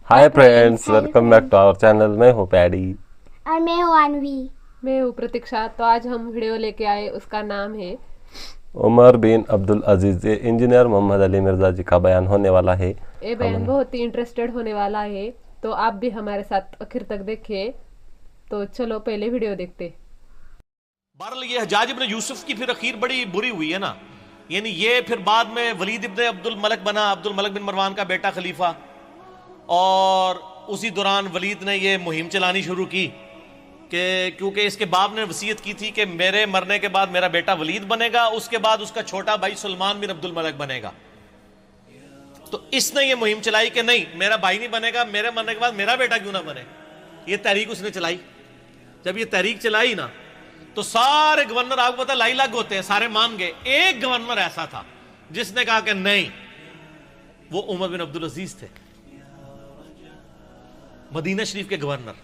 Hi friends, welcome back to our channel. मैं हूँ paddy और मैं हूँ अनवी। मैं हूँ प्रतीक्षा। तो आज हम वीडियो लेके आए, उसका नाम है उमर बिन अब्दुल अजीज। ये इंजीनियर मोहम्मद अली मिर्जा जी का बयान होने वाला है। ये बयान बहुत ही इंटरेस्टेड होने वाला है, तो आप भी हमारे साथ आखिर तक देखें। तो चलो पहले वीडियो देखते। बहरहाल ये हज्जाज इब्न यूसुफ की फिर अखीर बड़ी बुरी हुई है ना, यानी ये फिर बाद में वलीद इब्न अब्दुल मलक बना, अब्दुल मलक बिन मरवान का बेटा खलीफा। और उसी दौरान वलीद ने ये मुहिम चलानी शुरू की कि क्योंकि इसके बाप ने वसीयत की थी कि मेरे मरने के बाद मेरा बेटा वलीद बनेगा, उसके बाद उसका छोटा भाई सुलेमान बिन अब्दुल मलक बनेगा। तो इसने ये मुहिम चलाई कि नहीं, मेरा भाई नहीं बनेगा, मेरे मरने के बाद मेरा बेटा क्यों ना बने। ये तहरीक उसने चलाई। जब ये तहरीक चलाई ना, तो सारे गवर्नर, आपको पता लाई लाग होते हैं, सारे मान गए। एक गवर्नर ऐसा था जिसने कहा कि नहीं, वो उमर बिन अब्दुल अजीज थे, मदीना शरीफ के गवर्नर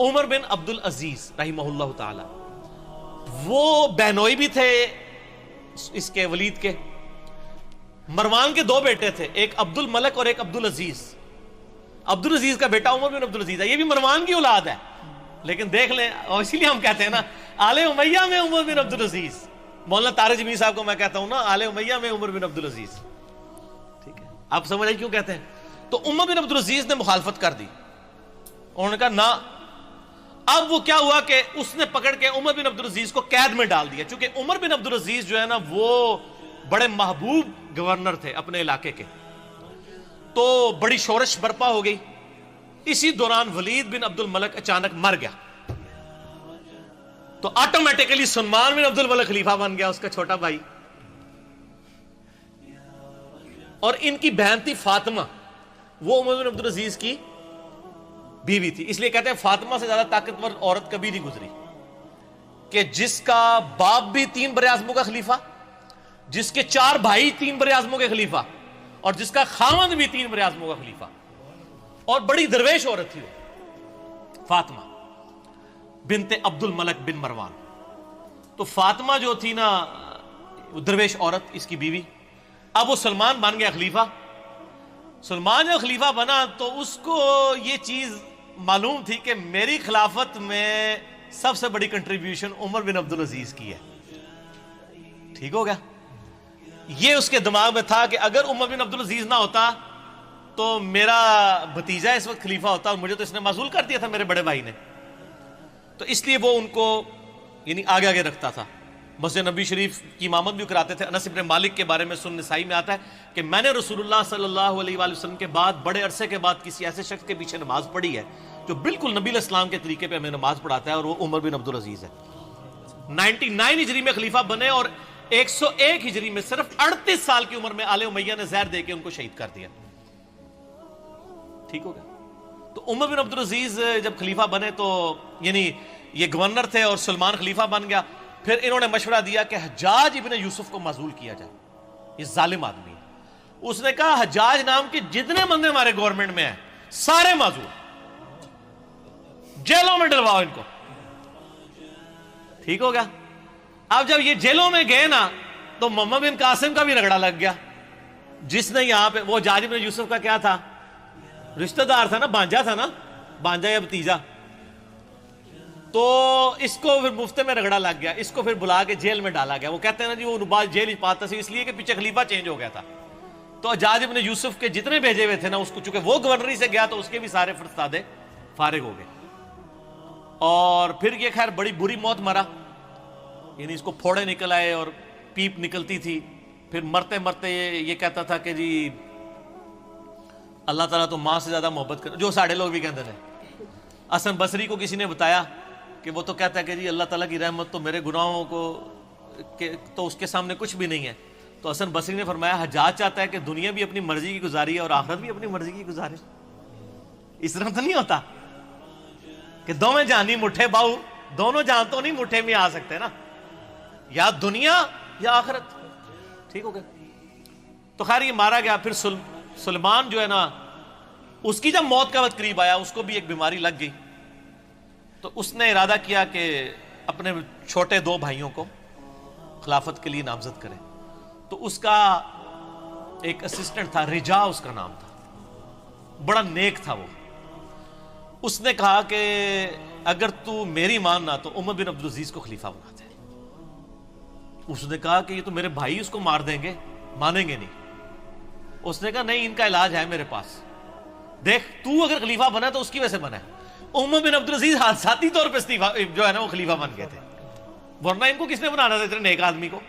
उमर बिन अब्दुल अजीज रहिमहुल्लाह ताला। वो बहनोई भी थे इसके वलीद के। मरवान के दो बेटे थे, एक अब्दुल मलक और एक अब्दुल अजीज। अब्दुल अजीज का बेटा उमर बिन अब्दुल अजीज है, ये भी मरवान की औलाद है। लेकिन देख लें, और इसीलिए हम कहते हैं ना, आले उमैया में उमर बिन अब्दुल अजीज। मौलाना तारिक जमीर साहब को मैं कहता हूं ना, आले उमैया में उमर बिन अब्दुल अजीज। ठीक है, आप समझ आए क्यों कहते हैं। तो उमर बिन अब्दुल अजीज ने मुखालफत कर दी। उन्होंने कहा ना। अब वो क्या हुआ कि उसने पकड़ के उमर बिन अब्दुल अजीज को कैद में डाल दिया, क्योंकि उमर बिन अब्दुल अजीज जो है ना, वो बड़े महबूब गवर्नर थे अपने इलाके के। तो बड़ी शोरश बर्पा हो गई। इसी दौरान वलीद बिन अब्दुल मलक अचानक मर गया, तो ऑटोमेटिकली सुलेमान बिन अब्दुल मलक खलीफा बन गया, उसका छोटा भाई। और इनकी बहन थी फातिमा, वो उमर बिन अब्दुल अजीज की बीवी थी। इसलिए कहते हैं फातिमा से ज्यादा ताकतवर औरत कभी नहीं गुजरी, कि जिसका बाप भी 3 बरे आज़मों का खलीफा, जिसके 4 भाई 3 बरे आज़मों के खलीफा, और जिसका खामद भी 3 बरे आज़मों का खलीफा। और बड़ी दरवेश औरत थी वो फातिमा बिनते अब्दुल मलक बिन मरवान। तो फातिमा जो थी ना, वो दरवेश औरत, इसकी बीवी। अब वो सुलेमान बन गया खलीफा। सुलेमान जब खलीफा बना तो उसको ये चीज मालूम थी कि मेरी खिलाफत में सबसे बड़ी कंट्रीब्यूशन उमर बिन अब्दुल अजीज की है। ठीक हो गया। ये उसके दिमाग में था कि अगर उमर बिन अब्दुल अजीज ना होता तो मेरा भतीजा इस वक्त खलीफा होता, और मुझे तो इसने मासूल कर दिया था मेरे बड़े भाई ने। तो इसलिए वो उनको यानी आगे आगे रखता था। मस्जिद नबी शरीफ की इमामत भी कराते थे। अनस इब्न मालिक के बारे में सुन नसाई में आता है कि मैंने रसूलुल्लाह सल्लल्लाहु अलैहि वसल्लम के बाद बड़े अरसे के बाद किसी ऐसे शख्स के पीछे नमाज पढ़ी है जो बिल्कुल नबी इस्लाम के तरीके पे हमें नमाज पढ़ाता है, और वो उमर बिन अब्दुल अजीज है। 99 हिजरी में खलीफा बने, और 101 हिजरी में सिर्फ 38 साल की उम्र में आले उमैया ने जहर देके उनको शहीद कर दिया। ठीक हो गया। तो उमर बिन अब्दुल अजीज जब खलीफा बने तो यानी ये गवर्नर थे और सुलेमान खलीफा बन गया। फिर इन्होंने मशवरा दिया कि हज्जाज इब्न यूसुफ को माजूल किया जाए, ये जालिम आदमी है। उसने कहा हज्जाज नाम के जितने बंदे हमारे गवर्नमेंट में हैं सारे माजूल, जेलों में डलवाओ इनको। ठीक हो गया। अब जब ये जेलों में गए ना, तो मोहम्मद बिन कासिम का भी रगड़ा लग गया, जिसने यहां पे, वो हज्जाज इब्न यूसुफ का क्या था, रिश्तेदार था ना, भांजा था ना, भांजा या भतीजा। तो इसको फिर मुफ्ते में रगड़ा लग गया, इसको फिर बुला के जेल में डाला गया। वो कहते हैं ना जी, वो नुबाज जेल ही पाता था, इसलिए कि पीछे खलीफा चेंज हो गया था। तो हज्जाज इब्न यूसुफ के जितने भेजे हुए थे ना, उसको चूंकि वो गवर्नरी से गया तो उसके भी सारे फरस्तादे फारिग हो गए। और फिर ये खैर बड़ी बुरी मौत मरा, यानी इसको फोड़े निकल आए और पीप निकलती थी। फिर मरते मरते ये कहता था कि जी अल्लाह ताला तो मां से ज्यादा मोहब्बत कर, जो साढ़े लोग भी कहते थे। हसन बसरी को किसी ने बताया कि वो तो कहता है कि जी अल्लाह ताला की रहमत तो मेरे गुनाहों को तो उसके सामने कुछ भी नहीं है। तो हसन बसरी ने फरमाया, हज्जाज चाहता है कि दुनिया भी अपनी मर्जी की गुजारी है और आखिरत भी अपनी मर्जी की गुजारे। इस तरह तो नहीं होता कि दोवें जानी मुठ्ठे बाऊ, दोनों जान तो नहीं मुठ्ठे में आ सकते ना, या दुनिया या आखिरत। ठीक हो गया। तो खैर ये मारा गया। फिर सुलेमान जो है ना, उसकी जब मौत का वक्त करीब आया, उसको भी एक बीमारी लग गई। तो उसने इरादा किया कि अपने छोटे 2 भाइयों को खिलाफत के लिए नामजद करे। तो उसका एक असिस्टेंट था, रिजा उसका नाम था। بڑا نیک تھا وہ. اس نے کہا کہ اگر تو میری ماننا تو عمر بن عبدالعزیز کو خلیفہ بنا دے. اس نے کہا کہ یہ تو میرے بھائی اس کو مار دیں گے, مانیں گے نہیں. اس نے کہا نہیں, ان کا علاج ہے میرے پاس, دیکھ تو اگر خلیفہ بنا تو اس کی وجہ سے بنا ہے. عمر بن عبدالعزیز حادثاتی طور پہ جو ہے نا وہ خلیفہ بن گئے تھے, ورنہ ان کو کس نے بنانا تھا اتنے نیک آدمی کو.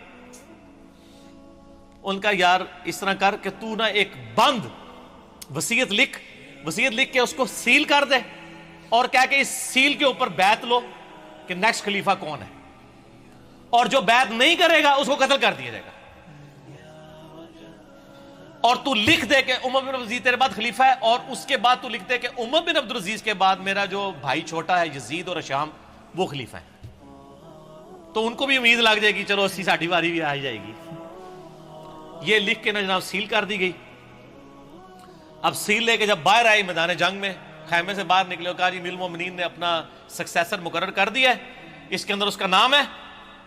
ان کا یار اس طرح کر کہ تو نا ایک بند وصیت لکھ کے اس کو سیل کر دے, اور کہہ کہ اس سیل کے اوپر بیعت لو کہ نیکسٹ خلیفہ کون ہے, اور جو بیعت نہیں کرے گا اس کو قتل کر دیا جائے گا. اور تو لکھ دے کہ عمر بن عبدالعزیز تیرے بعد خلیفہ ہے, اور اس کے بعد تو لکھ دے کہ عمر بن عبدالعزیز کے بعد میرا جو بھائی چھوٹا ہے یزید اور اشام وہ خلیفہ ہے. تو ان کو بھی امید لگ جائے گی چلو 80-60 باری بھی آ جائے گی. یہ لکھ کے نا جناب سیل کر دی گئی. اب سیل لے کے جب باہر آئی میدان جنگ میں, خیمے سے باہر نکلے اور کہا جی امیر المومنین نے اپنا سکسیسر مقرر کر دیا ہے, اس کے اندر اس کا نام ہے,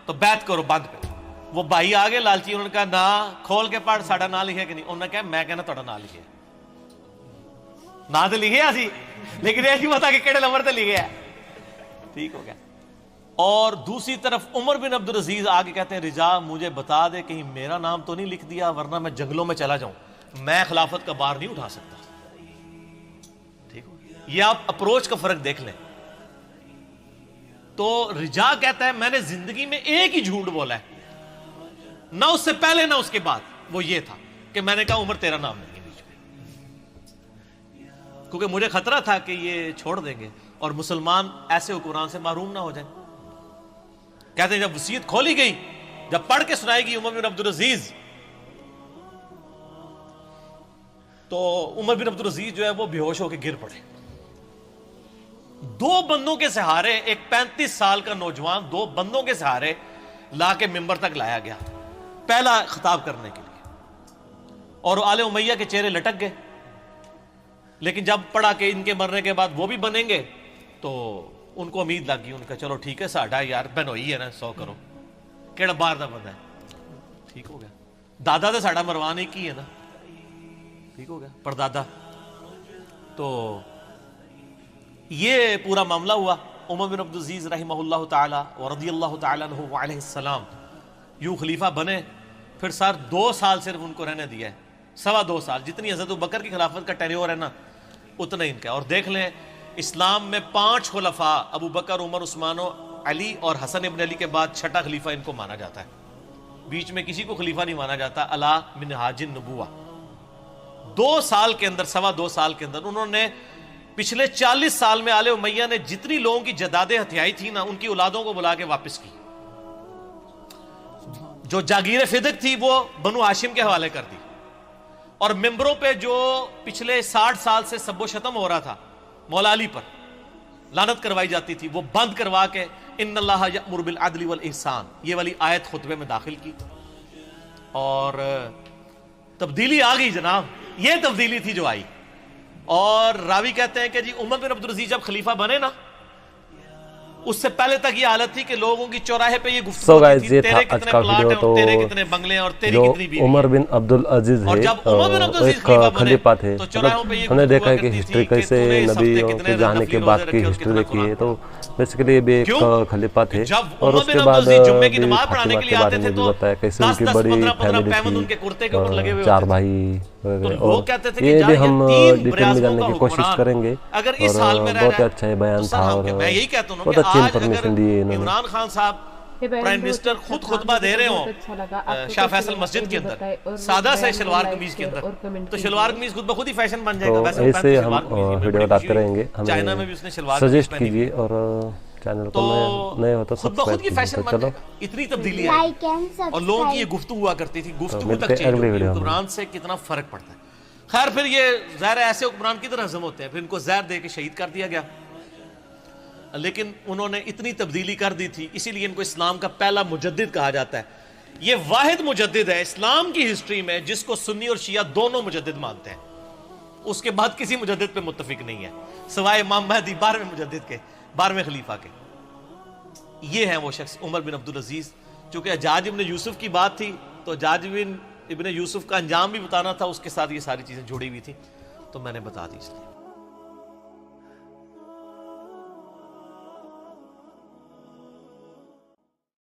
تو بیعت کرو بند پہ. وہ بھائی آگے لالچی, انہوں نے کہا نا کھول کے پڑھ ساڑا نام لکھے کہ نہیں. انہوں نے کہا میں کہنا تھوڑا نام لکھے, نام تو لکھے سی لیکن یہ نہیں پتا کہ کیڑے نمبر تے لکھے ہے. ٹھیک ہو گیا. اور دوسری طرف عمر بن عبدالعزیز آگے کہتے ہیں رجا مجھے بتا دے کہیں میرا نام تو نہیں لکھ دیا, ورنہ میں جنگلوں میں چلا جاؤں, میں خلافت کا بار نہیں اٹھا سکتا. ٹھیک ہو, یہ آپ اپروچ کا فرق دیکھ لیں. تو رجا کہتا ہے میں نے زندگی میں ایک ہی جھوٹ بولا ہے, نہ اس سے پہلے نہ اس کے بعد, وہ یہ تھا کہ میں نے کہا عمر تیرا نام نہیں ہے بیچ میں, کیونکہ مجھے خطرہ تھا کہ یہ چھوڑ دیں گے اور مسلمان ایسے حکمران سے محروم نہ ہو جائیں. کہتے ہیں جب وصیت کھولی گئی, جب پڑھ کے سنائے گی عمر بن عبدالعزیز, تو عمر بن عبدالعزیز جو ہے وہ بے ہوش ہو کے گر پڑے. 2 بندوں کے سہارے, ایک 35 سال کا نوجوان 2 بندوں کے سہارے لا کے منبر تک لایا گیا پہلا خطاب کرنے کے لیے, اور آل امیہ کے چہرے لٹک گئے. لیکن جب پڑھا کہ ان کے مرنے کے بعد وہ بھی بنیں گے تو ان کو امید لگ گئی. ان کا چلو ٹھیک ہے ساڈا یار بہنوئی ہے نا 100 کرو, کیڑا باہر دا بندہ ہے. ٹھیک ہو گیا. دادا تو ساڈا مروان ایک ہی ہے نا. ٹھیک ہو گیا, پردادا. تو یہ پورا معاملہ ہوا. عمر بن عبدالعزیز رحمہ اللہ تعالی ورضی اللہ تعالی عنہ وعلیہ السلام یوں خلیفہ بنے. پھر سر 2 سال صرف ان کو رہنے دیا ہے, 2.25 سال. جتنی حضرت ابوبکر کی خلافت کا ٹینیور ہے نا اتنا ہی ان کا. اور دیکھ لیں اسلام میں 5 خلفاء ابو بکر, عمر, عثمان و علی اور حسن ابن علی کے بعد 6ٹھا خلیفہ ان کو مانا جاتا ہے. بیچ میں کسی کو خلیفہ نہیں مانا جاتا. علا منہاج النبوہ. 2 سال کے اندر, 2.25 سال کے اندر انہوں نے پچھلے 40 سال میں آل امیہ نے جتنی لوگوں کی جدادیں ہتھیائی تھی نا ان کی اولادوں کو بلا کے واپس کی. جو جاگیر فدق تھی وہ بنو ہاشم کے حوالے کر دی, اور ممبروں پہ جو پچھلے 60 سال سے سب و شتم ہو رہا تھا مولا علی پر, لعنت کروائی جاتی تھی, وہ بند کروا کے ان اللہ یأمر بالعدل والاحسان یہ والی آیت خطبے میں داخل کی. اور تبدیلی آ گئی جناب, یہ تبدیلی تھی جو آئی. اور راوی کہتے ہیں کہ جی عمر بن عبدالعزیز جب خلیفہ بنے نا اس سے پہلے تک یہ حالت تھی کہ لوگوں کی چوراہے پہ یہ گفتگو ہوتی تھی تیرے کتنے پلاٹ ہیں اور تیرے کتنے بنگلے ہیں اور تیری کتنی بیوی. عمر بن عبدالعزیز ہے ایک خلیفہ تھے. ہم نے دیکھا ہے کہ ہسٹری کیسے نبیوں کے جانے کے بعد کی ہسٹری دیکھی ہے, تو بیسیکلی یہ بھی ایک خلیفہ تھے. اور اس کے بعد بھی فاطمہ کے بارے میں بھی بتایا کیسے ان کی بڑی فیملی تھی, 4 بھائی. اور یہ بھی ہم ڈیٹیل میں جاننے کی کوشش کریں گے, اور بہت اچھا بیان تھا اور بہت اچھی انفارمیشن دی انہوں نے. عمران خان صاحب پرائم منسٹر خود خطبہ دے رہے ہوں شاہ فیصل مسجد کے اندر سادہ سے شلوار قمیض کے اندر, تو شلوار قمیض خود بخود ہی فیشن بن جائے گا. ایسے ہم ویڈیو ڈالتے رہیں گے, چائنا میں بھی اس نے شلوار سجیسٹ کیجیے اور چینل کو نئے ہو تو سبسکرائب کیجیے. چلو اتنی تبدیلی ہے, اور لوگوں کی یہ گفتگو ہوا کرتی تھی, گفتگو تک چینج ہوئی. حکمران سے کتنا فرق پڑتا ہے. خیر پھر یہ ظاہر ایسے حکمران کی طرح ہضم ہوتے ہیں, پھر ان کو زہر دے کے شہید کر دیا گیا. لیکن انہوں نے اتنی تبدیلی کر دی تھی, اسی لیے ان کو اسلام کا پہلا مجدد کہا جاتا ہے. یہ واحد مجدد ہے اسلام کی ہسٹری میں جس کو سنی اور شیعہ دونوں مجدد مانتے ہیں. اس کے بعد کسی مجدد پہ متفق نہیں ہے سوائے امام مہدی 12ویں مجدد کے, 12ویں خلیفہ کے. یہ ہیں وہ شخص عمر بن عبدالعزیز. چونکہ حجاج ابن یوسف کی بات تھی تو حجاج ابن یوسف کا انجام بھی بتانا تھا, اس کے ساتھ یہ ساری چیزیں جڑی ہوئی تھی. تو میں نے بتا دی اس لیے.